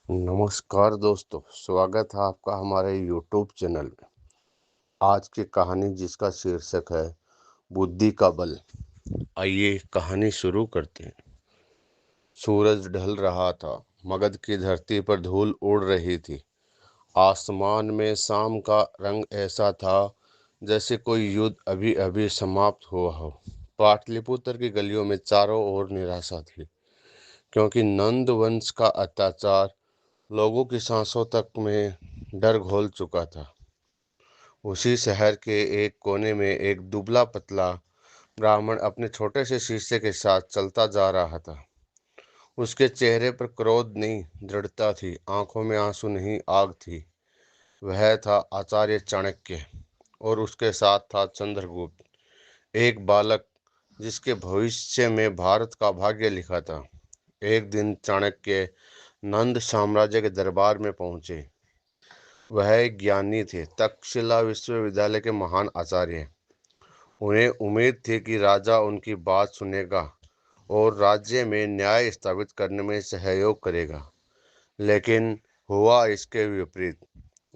नमस्कार दोस्तों, स्वागत है आपका हमारे यूट्यूब चैनल में। आज की कहानी जिसका शीर्षक है बुद्धि का बल। आइए कहानी शुरू करते हैं। सूरज ढल रहा था। मगध की धरती पर धूल उड़ रही थी। आसमान में शाम का रंग ऐसा था जैसे कोई युद्ध अभी अभी समाप्त हुआ हो। पाटलिपुत्र की गलियों में चारों ओर निराशा थी, क्योंकि नंद वंश का अत्याचार लोगों की सांसों तक में डर घोल चुका था। उसी शहर के एक कोने में एक दुबला पतला ब्राह्मण अपने छोटे से शीशे के साथ चलता जा रहा था। उसके चेहरे पर क्रोध नहीं, दृढ़ता थी। आंखों में आंसू नहीं, आग थी। वह था आचार्य चाणक्य, और उसके साथ था चंद्रगुप्त, एक बालक जिसके भविष्य में भारत का भाग्य लिखा था। एक दिन चाणक्य नंद साम्राज्य के दरबार में पहुंचे। वह एक ज्ञानी थे, तक्षशिला विश्वविद्यालय के महान आचार्य। उन्हें उम्मीद थी कि राजा उनकी बात सुनेगा और राज्य में न्याय स्थापित करने में सहयोग करेगा। लेकिन हुआ इसके विपरीत।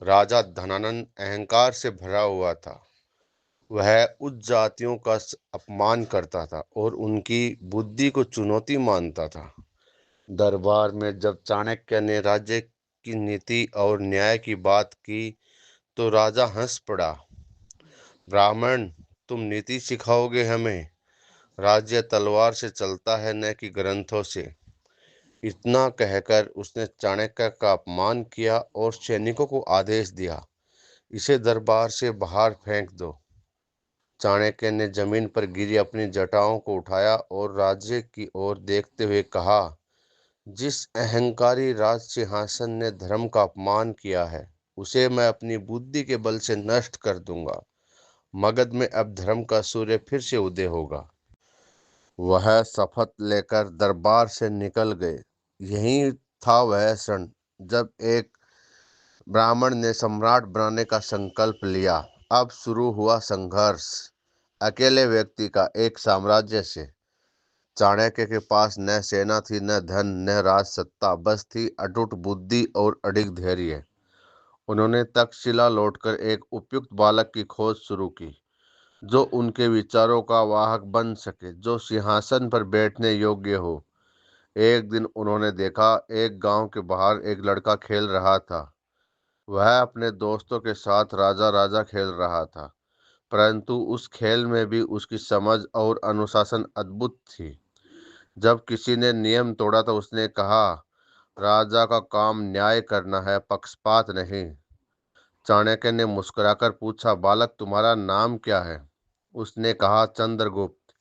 राजा धनानंद अहंकार से भरा हुआ था। वह उच्च जातियों का अपमान करता था और उनकी बुद्धि को चुनौती मानता था। दरबार में जब चाणक्य ने राज्य की नीति और न्याय की बात की, तो राजा हंस पड़ा। ब्राह्मण, तुम नीति सिखाओगे हमें? राज्य तलवार से चलता है, न कि ग्रंथों से। इतना कहकर उसने चाणक्य का अपमान किया और सैनिकों को आदेश दिया, इसे दरबार से बाहर फेंक दो। चाणक्य ने जमीन पर गिरी अपनी जटाओं को उठाया और राज्य की ओर देखते हुए कहा, जिस अहंकारी राज सिंहासन ने धर्म का अपमान किया है, उसे मैं अपनी बुद्धि के बल से नष्ट कर दूंगा। मगध में अब धर्म का सूर्य फिर से उदय होगा। वह शपथ लेकर दरबार से निकल गए। यही था वह क्षण जब एक ब्राह्मण ने सम्राट बनने का संकल्प लिया। अब शुरू हुआ संघर्ष, अकेले व्यक्ति का एक साम्राज्य से। चाणक्य के पास न सेना थी, न धन, न राज सत्ता, बस थी अटूट बुद्धि और अडिग धैर्य। उन्होंने तक्षशिला लौटकर एक उपयुक्त बालक की खोज शुरू की, जो उनके विचारों का वाहक बन सके, जो सिंहासन पर बैठने योग्य हो। एक दिन उन्होंने देखा, एक गांव के बाहर एक लड़का खेल रहा था। वह अपने दोस्तों के साथ राजा राजा खेल रहा था, परंतु उस खेल में भी उसकी समझ और अनुशासन अद्भुत थी। जब किसी ने नियम तोड़ा तो उसने कहा, राजा का काम न्याय करना है, पक्षपात नहीं। चाणक्य ने मुस्कुराकर पूछा, बालक, तुम्हारा नाम क्या है? उसने कहा, चंद्रगुप्त।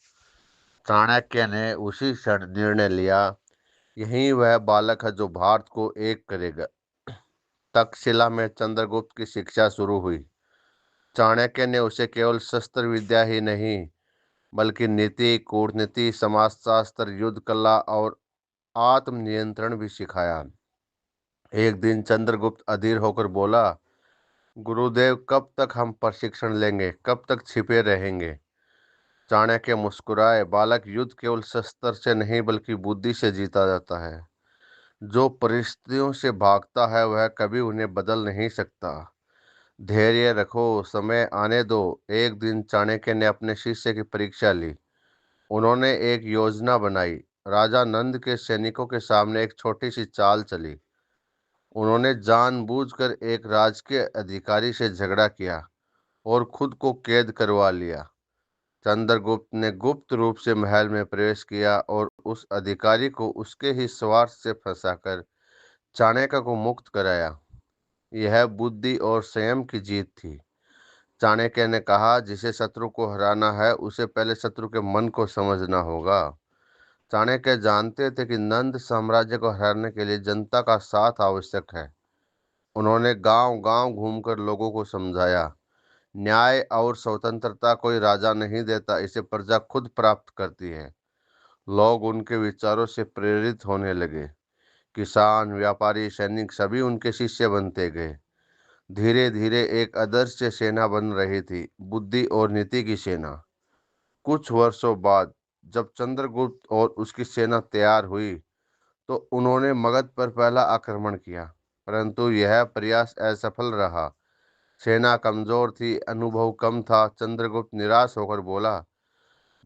चाणक्य ने उसी क्षण निर्णय लिया, यही वह बालक है जो भारत को एक करेगा। तक्षशिला में चंद्रगुप्त की शिक्षा शुरू हुई। चाणक्य ने उसे केवल शस्त्र विद्या ही नहीं, बल्कि नीति, कूटनीति, समाजशास्त्र, युद्ध कला और आत्म नियंत्रण भी सिखाया। एक दिन चंद्रगुप्त अधीर होकर बोला, गुरुदेव, कब तक हम प्रशिक्षण लेंगे? कब तक छिपे रहेंगे? चाणक्य मुस्कुराए, बालक, युद्ध केवल शस्त्र से नहीं बल्कि बुद्धि से जीता जाता है। जो परिस्थितियों से भागता है वह कभी उन्हें बदल नहीं सकता। धैर्य रखो, समय आने दो। एक दिन चाणक्य ने अपने शिष्य की परीक्षा ली। उन्होंने एक योजना बनाई। राजा नंद के सैनिकों के सामने एक छोटी सी चाल चली। उन्होंने जानबूझकर एक राजकीय अधिकारी से झगड़ा किया और खुद को कैद करवा लिया। चंद्रगुप्त ने गुप्त रूप से महल में प्रवेश किया और उस अधिकारी को उसके ही स्वार्थ से फंसाकर चाणक्य को मुक्त कराया। यह बुद्धि और संयम की जीत थी। चाणक्य ने कहा, जिसे शत्रु को हराना है उसे पहले शत्रु के मन को समझना होगा। चाणक्य जानते थे कि नंद साम्राज्य को हराने के लिए जनता का साथ आवश्यक है। उन्होंने गांव-गांव घूमकर लोगों को समझाया, न्याय और स्वतंत्रता कोई राजा नहीं देता, इसे प्रजा खुद प्राप्त करती है। लोग उनके विचारों से प्रेरित होने लगे। किसान, व्यापारी, सैनिक सभी उनके शिष्य बनते गए। धीरे धीरे एक आदर्श सेना बन रही थी, बुद्धि और नीति की सेना। कुछ वर्षों बाद जब चंद्रगुप्त और उसकी सेना तैयार हुई, तो उन्होंने मगध पर पहला आक्रमण किया, परंतु यह प्रयास असफल रहा। सेना कमजोर थी, अनुभव कम था। चंद्रगुप्त निराश होकर बोला,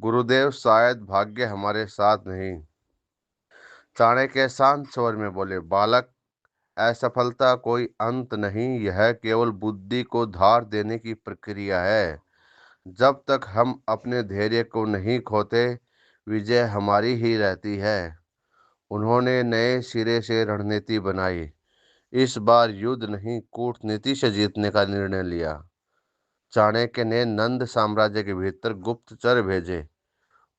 गुरुदेव, शायद भाग्य हमारे साथ नहीं। चाणक्य शांत स्वर में बोले, बालक, असफलता कोई अंत नहीं, यह केवल बुद्धि को धार देने की प्रक्रिया है। जब तक हम अपने धैर्य को नहीं खोते, विजय हमारी ही रहती है। उन्होंने नए सिरे से रणनीति बनाई। इस बार युद्ध नहीं, कूटनीति से जीतने का निर्णय लिया। चाणक्य ने नंद साम्राज्य के भीतर गुप्तचर भेजे।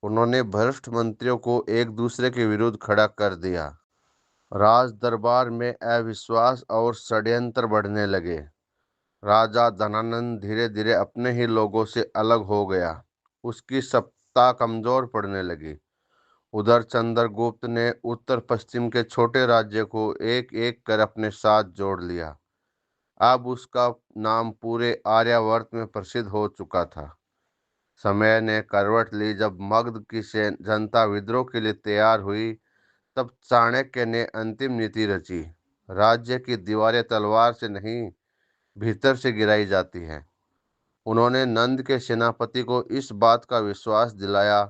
उन्होंने भ्रष्ट मंत्रियों को एक दूसरे के विरुद्ध खड़ा कर दिया। राज दरबार में अविश्वास और षड्यंत्र बढ़ने लगे। राजा धनानंद धीरे धीरे अपने ही लोगों से अलग हो गया। उसकी सत्ता कमजोर पड़ने लगी। उधर चंद्रगुप्त ने उत्तर पश्चिम के छोटे राज्य को एक एक कर अपने साथ जोड़ लिया। अब उसका नाम पूरे आर्यावर्त में प्रसिद्ध हो चुका था। समय ने करवट ली। जब मगध की जनता विद्रोह के लिए तैयार हुई, तब चाणक्य ने अंतिम नीति रची। राज्य की दीवारें तलवार से नहीं, भीतर से गिराई जाती हैं। उन्होंने नंद के सेनापति को इस बात का विश्वास दिलाया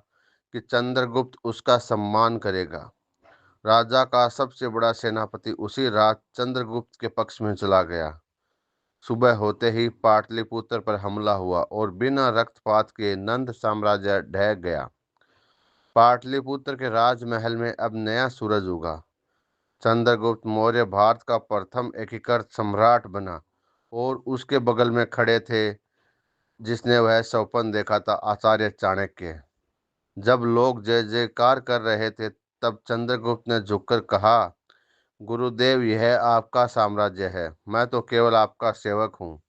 कि चंद्रगुप्त उसका सम्मान करेगा। राजा का सबसे बड़ा सेनापति उसी रात चंद्रगुप्त के पक्ष में चला गया। सुबह होते ही पाटलिपुत्र पर हमला हुआ और बिना रक्तपात के नंद साम्राज्य ढह गया। पाटलिपुत्र के राजमहल में अब नया सूरज उगा। चंद्रगुप्त मौर्य भारत का प्रथम एकीकृत सम्राट बना और उसके बगल में खड़े थे जिसने वह स्वप्न देखा था, आचार्य चाणक्य। जब लोग जय जयकार कर रहे थे, तब चंद्रगुप्त ने झुककर कहा, गुरुदेव, यह आपका साम्राज्य है, मैं तो केवल आपका सेवक हूँ।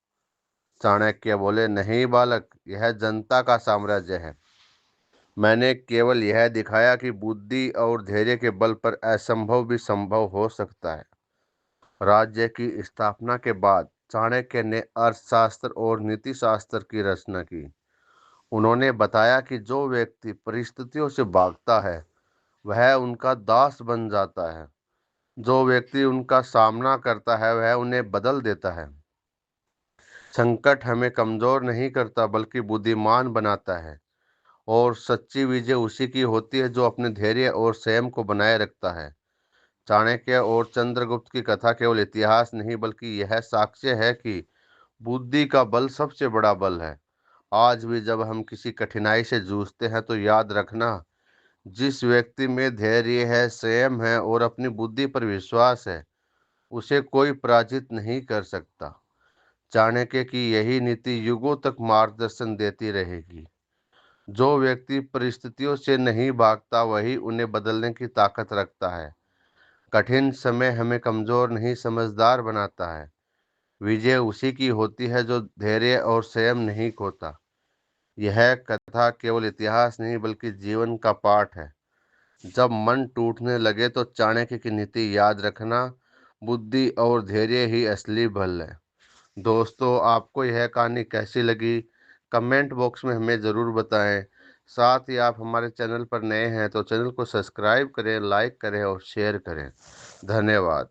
चाणक्य बोले, नहीं बालक, यह जनता का साम्राज्य है। मैंने केवल यह दिखाया कि बुद्धि और धैर्य के बल पर असंभव भी संभव हो सकता है। राज्य की स्थापना के बाद चाणक्य ने अर्थशास्त्र और नीति शास्त्र की रचना की। उन्होंने बताया कि जो व्यक्ति परिस्थितियों से भागता है, वह उनका दास बन जाता है। जो व्यक्ति उनका सामना करता है, वह उन्हें बदल देता है। संकट हमें कमजोर नहीं करता, बल्कि बुद्धिमान बनाता है। और सच्ची विजय उसी की होती है जो अपने धैर्य और संयम को बनाए रखता है। चाणक्य और चंद्रगुप्त की कथा केवल इतिहास नहीं, बल्कि यह साक्ष्य है कि बुद्धि का बल सबसे बड़ा बल है। आज भी जब हम किसी कठिनाई से जूझते हैं, तो याद रखना, जिस व्यक्ति में धैर्य है, संयम है और अपनी बुद्धि पर विश्वास है, उसे कोई पराजित नहीं कर सकता। चाणक्य की यही नीति युगों तक मार्गदर्शन देती रहेगी। जो व्यक्ति परिस्थितियों से नहीं भागता, वही उन्हें बदलने की ताकत रखता है। कठिन समय हमें कमजोर नहीं, समझदार बनाता है। विजय उसी की होती है जो धैर्य और संयम नहीं खोता। यह कथा केवल इतिहास नहीं, बल्कि जीवन का पाठ है। जब मन टूटने लगे, तो चाणक्य की नीति याद रखना, बुद्धि और धैर्य ही असली बल है। दोस्तों, आपको यह कहानी कैसी लगी, कमेंट बॉक्स में हमें ज़रूर बताएं। साथ ही आप हमारे चैनल पर नए हैं तो चैनल को सब्सक्राइब करें, लाइक करें और शेयर करें। धन्यवाद।